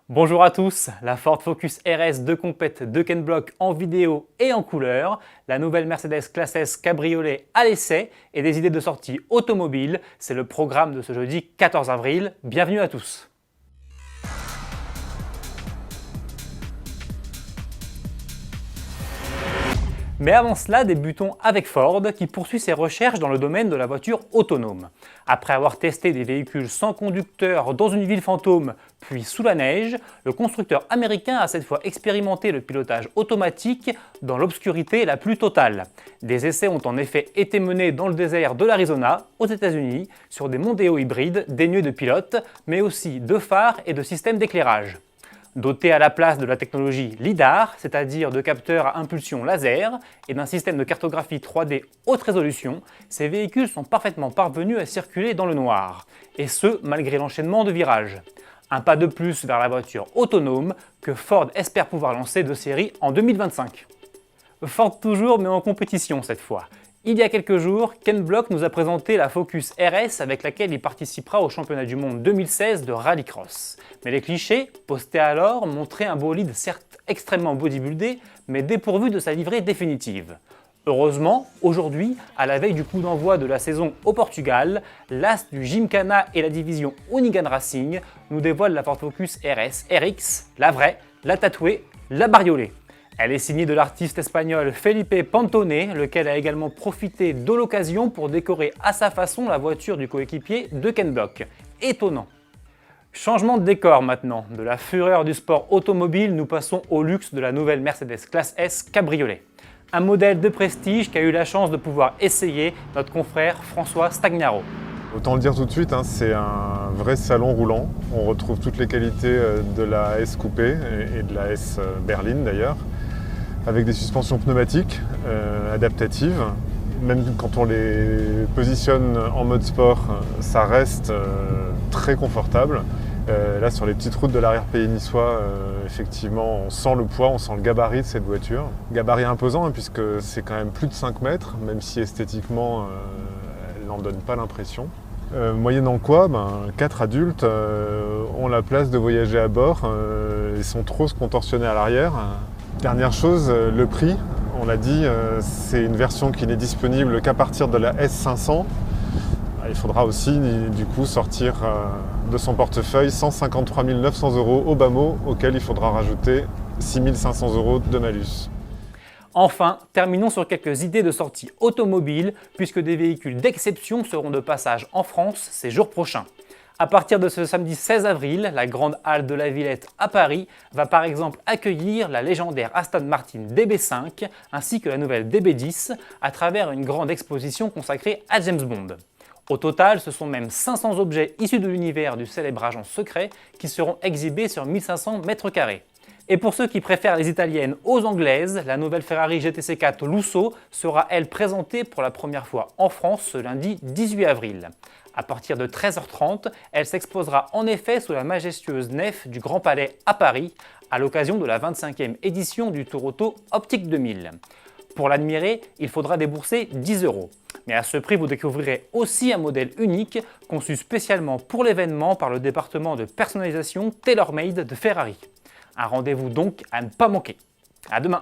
Bonjour à tous, la Ford Focus RS de compète de Ken Block en vidéo et en couleur, la nouvelle Mercedes Classe S cabriolet à l'essai et des idées de sortie automobile, c'est le programme de ce jeudi 14 avril. Bienvenue à tous. Mais avant cela, débutons avec Ford qui poursuit ses recherches dans le domaine de la voiture autonome. Après avoir testé des véhicules sans conducteur dans une ville fantôme, puis sous la neige, le constructeur américain a cette fois expérimenté le pilotage automatique dans l'obscurité la plus totale. Des essais ont en effet été menés dans le désert de l'Arizona, aux États-Unis, sur des Mondeo hybrides dénués de pilote, mais aussi de phares et de systèmes d'éclairage. Dotés à la place de la technologie LiDAR, c'est-à-dire de capteurs à impulsion laser, et d'un système de cartographie 3D haute résolution, ces véhicules sont parfaitement parvenus à circuler dans le noir, et ce malgré l'enchaînement de virages. Un pas de plus vers la voiture autonome que Ford espère pouvoir lancer de série en 2025. Ford toujours, mais en compétition cette fois. Il y a quelques jours, Ken Block nous a présenté la Focus RS avec laquelle il participera au championnat du monde 2016 de rallycross. Mais les clichés, postés alors, montraient un bolide certes extrêmement bodybuildé, mais dépourvu de sa livrée définitive. Heureusement, aujourd'hui, à la veille du coup d'envoi de la saison au Portugal, l'as du Gymkhana et la division Hoonigan Racing nous dévoile la Ford Focus RS RX, la vraie, la tatouée, la bariolée. Elle est signée de l'artiste espagnol Felipe Pantone, lequel a également profité de l'occasion pour décorer à sa façon la voiture du coéquipier de Ken Block. Étonnant. Changement de décor maintenant. De la fureur du sport automobile, nous passons au luxe de la nouvelle Mercedes Classe S cabriolet. Un modèle de prestige qu'a eu la chance de pouvoir essayer notre confrère François Stagnaro. Autant le dire tout de suite, c'est un vrai salon roulant. On retrouve toutes les qualités de la S coupé et de la S berline d'ailleurs, avec des suspensions pneumatiques adaptatives. Même quand on les positionne en mode sport, ça reste très confortable. Là, sur les petites routes de l'arrière-pays niçois, effectivement, on sent le poids, on sent le gabarit de cette voiture. Gabarit imposant, puisque c'est quand même plus de 5 mètres, même si esthétiquement, elle n'en donne pas l'impression. Moyennant quoi, 4 adultes ont la place de voyager à bord et sont trop se contorsionner à l'arrière. Dernière chose, le prix. On l'a dit, c'est une version qui n'est disponible qu'à partir de la S500. Il faudra aussi du coup sortir de son portefeuille 153 900 € au bas mot, auquel il faudra rajouter 6 500 € de malus. Enfin, terminons sur quelques idées de sortie automobile, puisque des véhicules d'exception seront de passage en France ces jours prochains. À partir de ce samedi 16 avril, la grande halle de la Villette à Paris va par exemple accueillir la légendaire Aston Martin DB5 ainsi que la nouvelle DB10 à travers une grande exposition consacrée à James Bond. Au total, ce sont même 500 objets issus de l'univers du célèbre agent secret qui seront exhibés sur 1500 m². Et pour ceux qui préfèrent les italiennes aux anglaises, la nouvelle Ferrari GTC 4 Lusso sera elle présentée pour la première fois en France ce lundi 18 avril. À partir de 13h30, elle s'exposera en effet sous la majestueuse nef du Grand Palais à Paris, à l'occasion de la 25e édition du Tour Auto Optique 2000. Pour l'admirer, il faudra débourser 10 €. Mais à ce prix, vous découvrirez aussi un modèle unique, conçu spécialement pour l'événement par le département de personnalisation TaylorMade de Ferrari. Un rendez-vous donc à ne pas manquer. À demain!